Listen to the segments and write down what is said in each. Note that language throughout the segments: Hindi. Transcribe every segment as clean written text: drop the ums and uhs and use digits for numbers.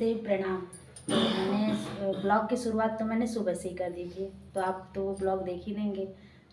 नमस्ते प्रणाम। तो मैंने ब्लॉग की शुरुआत तो मैंने सुबह से ही कर दी थी, तो आप तो वो ब्लॉग देख ही लेंगे।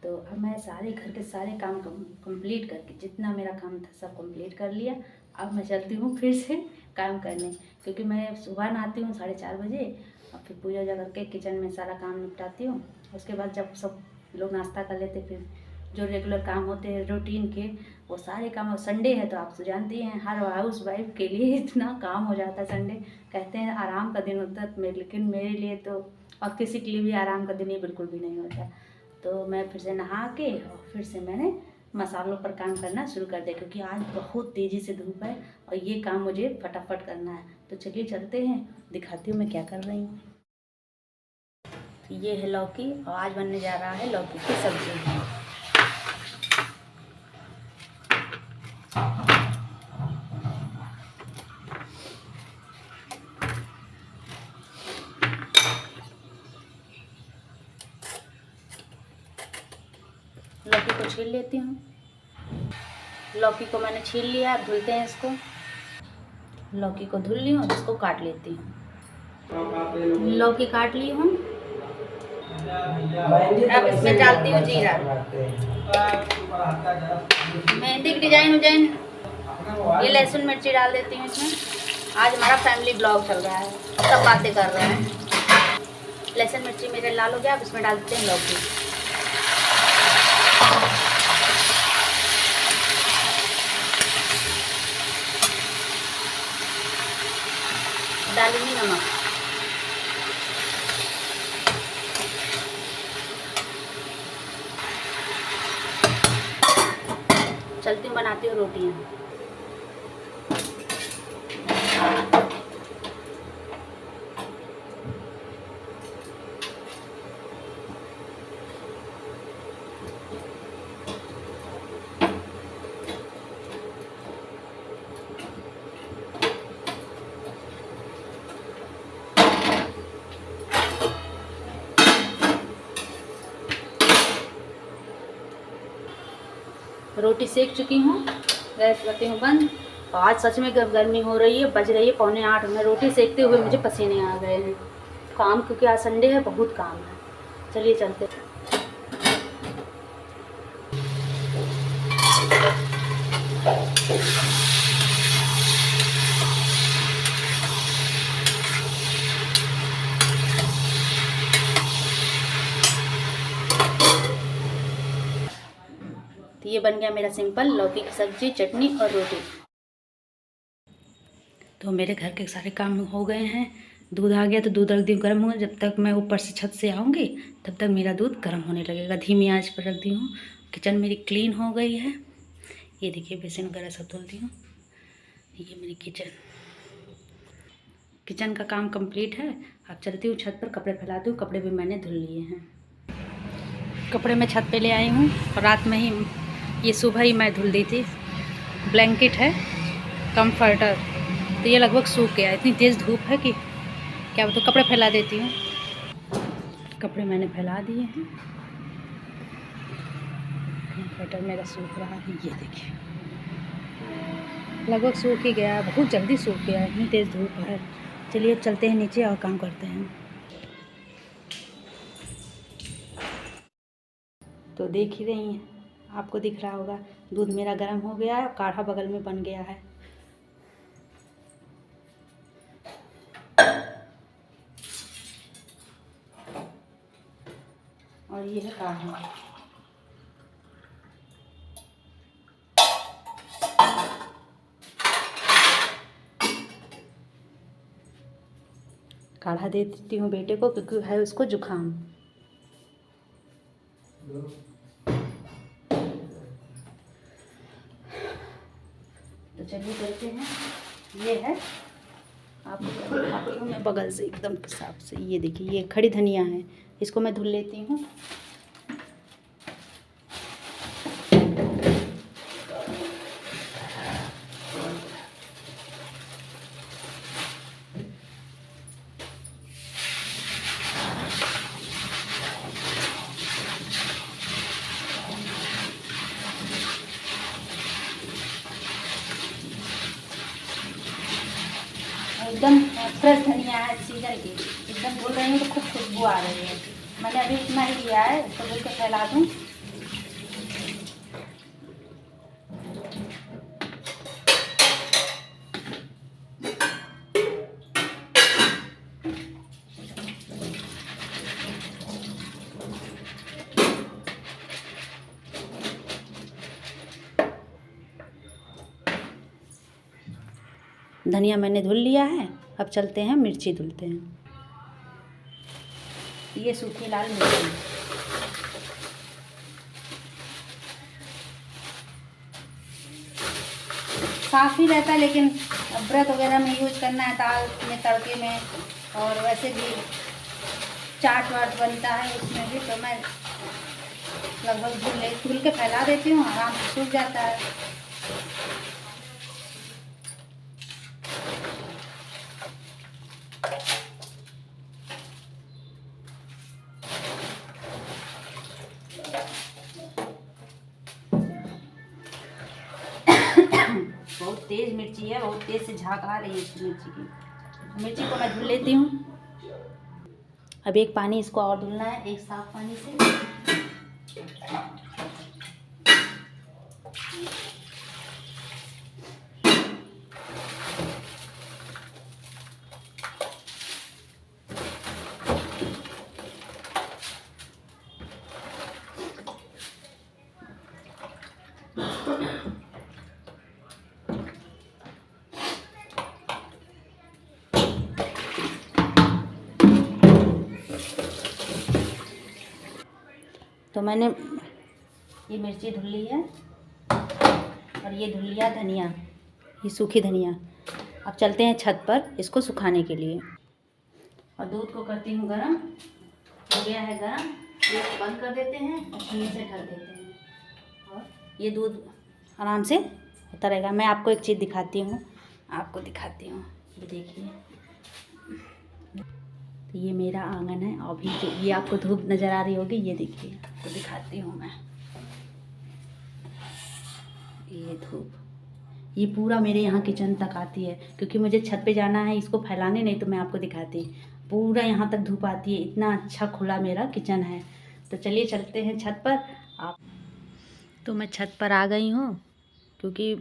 तो अब मैं सारे घर के सारे काम कंप्लीट करके, जितना मेरा काम था सब कंप्लीट कर लिया। अब मैं चलती हूँ फिर से काम करने, क्योंकि मैं सुबह नहाती हूँ 4:30 बजे और फिर पूजा वूजा करके किचन में सारा काम निपटाती हूँ। उसके बाद जब सब लोग नाश्ता कर लेते, फिर जो रेगुलर काम होते हैं रूटीन के, वो सारे काम। और संडे है तो आप तो जानती हैं, हर हाउस वाइफ के लिए इतना काम हो जाता है। संडे कहते हैं आराम का दिन होता है, लेकिन मेरे लिए तो, और किसी के लिए भी आराम का दिन ही बिल्कुल भी नहीं होता। तो मैं फिर से नहा के और फिर से मैंने मसालों पर काम करना शुरू कर दिया, क्योंकि आज बहुत तेज़ी से धूप है और ये काम मुझे फटाफट करना है। तो चलिए चलते हैं, दिखाती हूँ मैं क्या कर रही हूँ। ये है लौकी और आज बनने जा रहा है लौकी की सब्जी। लौकी को छील लेती हूँ। लौकी को मैंने छील लिया, अब धुलते हैं इसको। लौकी को धुल ली हूँ, इसको काट लेती हूँ। लौकी काट ली हूँ। अब इसमें डालती हूँ जीरा। मेहंदी की डिजाइन ये लहसुन मिर्ची डाल देती हूँ इसमें। आज हमारा फैमिली ब्लॉग चल रहा है, सब बातें कर रहे हैं। लहसुन मिर्ची मेरे लाल हो गया, अब इसमें डाल देते हैं लौकी। डालूंगी नमक। चलती हूँ, बनाती हूँ रोटियाँ। रोटी सेक चुकी हूँ, गैस करती हूँ बंद। और आज सच में गर्मी हो रही है, बज रही है 7:45। मैं रोटी सेकते हुए मुझे पसीने आ गए हैं। काम, क्योंकि आज संडे है, बहुत काम है। चलिए चलते। तो ये बन गया मेरा सिंपल लौकी की सब्जी, चटनी और रोटी। तो मेरे घर के सारे काम हो गए हैं। दूध आ गया तो दूध रख दी गर्म हुआ। जब तक मैं ऊपर से छत से आऊँगी तब तक मेरा दूध गर्म होने लगेगा। धीमी आंच पर रख दी हूँ। किचन मेरी क्लीन हो गई है। ये देखिए बेसिन वगैरह सब धुल दी हूँ। ये मेरी किचन का काम कंप्लीट है। अब चलती हूँ छत पर, कपड़े फैलाती हूँ। कपड़े भी मैंने धुल लिए हैं। कपड़े मैं छत पे ले आई हूँ और रात में ही, ये सुबह ही मैं धुल दी थी। ब्लैंकेट है कंफर्टर, तो ये लगभग सूख गया। इतनी तेज़ धूप है कि क्या बताऊँ। कपड़े फैला देती हूँ। कपड़े मैंने फैला दिए हैं। कंफर्टर मेरा सूख रहा है, ये देखिए लगभग सूख ही गया। बहुत जल्दी सूख गया, इतनी तेज़ धूप है। चलिए अब चलते हैं नीचे और काम करते हैं। तो देख ही रही हैं, आपको दिख रहा होगा, दूध मेरा गर्म हो गया है और काढ़ा बगल में बन गया है। और ये है काढ़ा। काढ़ा दे देती हूँ बेटे को, क्योंकि है उसको जुकाम। तो चलिए चलते हैं। ये है, आपको दिखाती हूँ मैं बगल से एकदम साफ से। ये देखिए, ये खड़ी धनिया है, इसको मैं धुल लेती हूँ। एकदम फ्रेश धनिया है सीजन की, एकदम धुल रही हूँ तो खूब खुशबू आ रही है। मैंने अभी इतना ही लिया है, इसको धुल के फैला दूँ। धनिया मैंने धुल लिया है, अब चलते हैं मिर्ची धुलते हैं। ये सूखी लाल मिर्ची, साफ ही रहता है, लेकिन व्रत वगैरह में यूज करना है, दाल में तड़के में, और वैसे भी चाट वाट बनता है उसमें भी, तो मैं लगभग धुल के फैला देती हूँ, आराम से सूख जाता है। बहुत तेज़ मिर्ची है, बहुत तेज़ से झाग आ रही है इस मिर्ची की। मिर्ची को मैं धुल लेती हूँ। अब एक पानी इसको और धुलना है, एक साफ पानी से। तो मैंने ये मिर्ची धुल ली है, और ये धुल लिया धनिया, ये सूखी धनिया। अब चलते हैं छत पर इसको सुखाने के लिए। और दूध को करती हूँ गरम, हो गया है गरम, ये बंद कर देते हैं और छन्नी से ढक देते हैं, और ये दूध आराम से होता रहेगा। मैं आपको एक चीज़ दिखाती हूँ, ये देखिए, तो ये मेरा आंगन है। अभी जो ये आपको धूप नज़र आ रही होगी, ये देखिए, तो दिखाती हूँ मैं, ये धूप, ये पूरा मेरे यहाँ किचन तक आती है, क्योंकि मुझे छत पे जाना है इसको फैलाने, नहीं तो मैं आपको दिखाती। पूरा यहाँ तक धूप आती है, इतना अच्छा खुला मेरा किचन है। तो चलिए चलते हैं छत पर। आप तो मैं छत पर आ गई हूँ, क्योंकि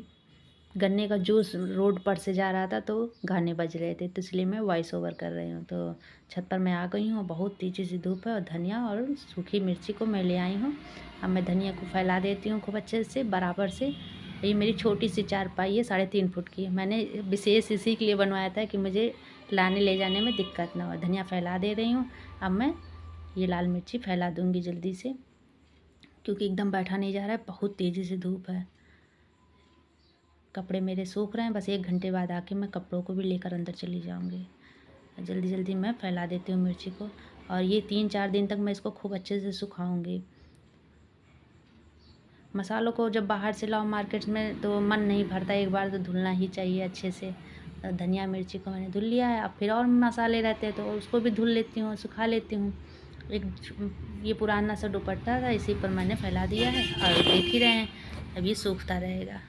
गन्ने का जूस रोड पर से जा रहा था तो गाने बज रहे थे, तो इसलिए मैं वॉइस ओवर कर रही हूँ। तो छत पर मैं आ गई हूँ, बहुत तेज़ी से धूप है, और धनिया और सूखी मिर्ची को मैं ले आई हूँ। अब मैं धनिया को फैला देती हूँ खूब अच्छे से बराबर से। ये मेरी छोटी सी चारपाई है, 3.5 फुट की, मैंने विशेष इसी के लिए बनवाया था कि मुझे लाने ले जाने में दिक्कत ना हो। धनिया फैला दे रही हूँ। अब मैं ये लाल मिर्ची फैला दूँगी जल्दी से, क्योंकि एकदम बैठा नहीं जा रहा है, बहुत तेज़ी से धूप है। कपड़े मेरे सूख रहे हैं, बस 1 घंटे बाद आके मैं कपड़ों को भी लेकर अंदर चली जाऊंगी। जल्दी जल्दी मैं फैला देती हूँ मिर्ची को, और ये 3-4 दिन तक मैं इसको खूब अच्छे से सुखाऊंगी। मसालों को जब बाहर से लाओ मार्केट में तो मन नहीं भरता, एक बार तो धुलना ही चाहिए अच्छे से। धनिया मिर्ची को मैंने धुल लिया है, अब फिर और मसाले रहते हैं तो उसको भी धुल लेती हूँ, सुखा लेती हूँ। एक ये पुराना सा दुपट्टा था, इसी पर मैंने फैला दिया है, और देख ही रहे हैं अब ये सूखता रहेगा।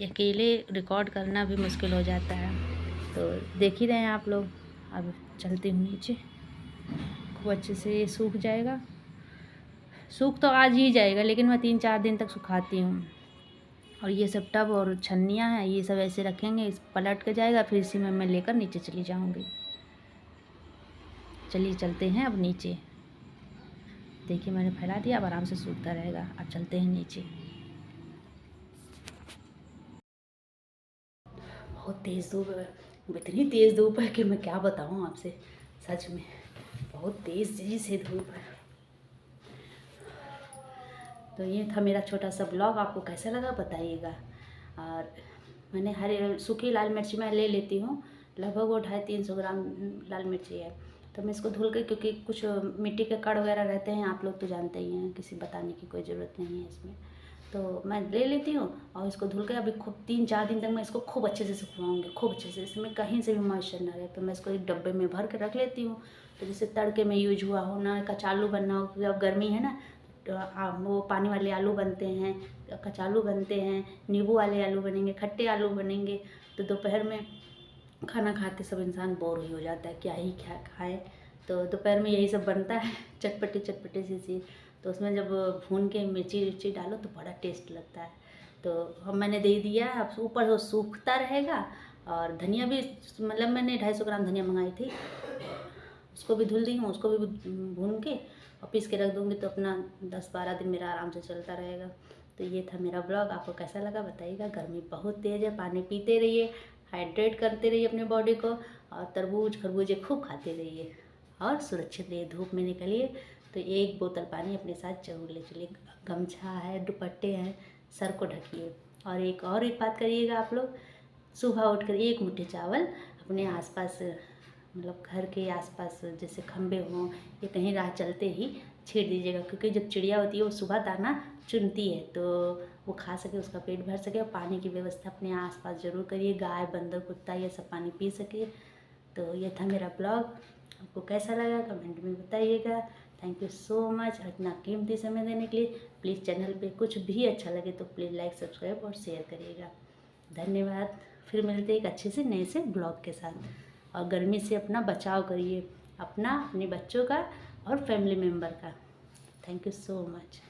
अकेले रिकॉर्ड करना भी मुश्किल हो जाता है, तो देख ही रहे हैं आप लोग। अब चलती हूँ नीचे, खूब अच्छे से ये सूख जाएगा। सूख तो आज ही जाएगा, लेकिन मैं 3-4 दिन तक सुखाती हूँ। और ये सब टब और छन्नियाँ हैं, ये सब ऐसे रखेंगे, इस पलट के जाएगा, फिर इसी में मैं लेकर नीचे चली जाऊँगी। चलिए चलते हैं अब नीचे। देखिए मैंने फैला दिया, अब आराम से सूखता रहेगा। अब चलते हैं नीचे। बहुत तेज़ धूप है, इतनी तेज़ धूप है कि मैं क्या बताऊँ आपसे, सच में बहुत तेज़ी से धूप है। तो ये था मेरा छोटा सा ब्लॉग, आपको कैसा लगा बताइएगा। और मैंने हरे सूखी लाल मिर्ची मैं ले लेती हूँ, लगभग वो 250-300 ग्राम लाल मिर्ची है। तो मैं इसको धुल के, क्योंकि कुछ मिट्टी के कण वगैरह रहते हैं, आप लोग तो जानते ही हैं, किसी बताने की कोई ज़रूरत नहीं है इसमें। तो मैं ले लेती हूँ और इसको धुल के अभी खूब 3-4 दिन तक मैं इसको खूब अच्छे से सुखवाऊँगी, खूब अच्छे से, इसमें कहीं से भी मॉइस्चर ना रहे। तो मैं इसको एक डब्बे में भर के रख लेती हूँ, तो जैसे तड़के में यूज हुआ हो ना, कचालू बनना हो, क्योंकि अब गर्मी है ना, तो वो पानी वाले आलू बनते हैं, कचालू बनते हैं, नींबू वाले आलू बनेंगे, खट्टे आलू बनेंगे। तो दोपहर में खाना खाते सब इंसान बोर ही हो जाता है, क्या खाएं। तो दोपहर में यही सब बनता है, चटपटे सी चीज़। तो उसमें जब भून के मिर्ची डालो तो बड़ा टेस्ट लगता है। तो हम मैंने दे दिया, अब ऊपर वो सूखता रहेगा। और धनिया भी, मतलब मैंने 250 ग्राम धनिया मंगाई थी, उसको भी धुल दी हूँ, उसको भी भून के और पीस के रख दूँगी। तो अपना 10-12 दिन मेरा आराम से चलता रहेगा। तो ये था मेरा ब्लॉग, आपको कैसा लगा बताइएगा। गर्मी बहुत तेज़ है, पानी पीते रहिए, हाइड्रेट करते रहिए अपने बॉडी को, और तरबूज खरबूजे खूब खाते रहिए, और सुरक्षित रहिए। धूप में निकलिए तो 1 बोतल पानी अपने साथ जरूर ले चलिए। गमछा है, दुपट्टे हैं, सर को ढकिए। और एक बात करिएगा आप लोग, सुबह उठकर 1 मुट्ठी चावल अपने आसपास, मतलब घर के आसपास जैसे खम्भे हों या कहीं राह चलते ही छीड़ दीजिएगा। क्योंकि जब चिड़िया होती है वो सुबह दाना चुनती है, तो वो खा सके, उसका पेट भर सके। और पानी की व्यवस्था अपने आसपास ज़रूर करिए, गाय बंदर कुत्ता ये सब पानी पी सके। तो ये था मेरा ब्लॉग, आपको कैसा लगा कमेंट में बताइएगा। थैंक यू सो मच इतना कीमती समय देने के लिए। प्लीज़ चैनल पे कुछ भी अच्छा लगे तो प्लीज़ लाइक सब्सक्राइब और शेयर करिएगा। धन्यवाद। फिर मिलते हैं एक अच्छे से नए से ब्लॉग के साथ। और गर्मी से अपना बचाव करिए, अपना, अपने बच्चों का और फैमिली मेम्बर का। Thank you so much.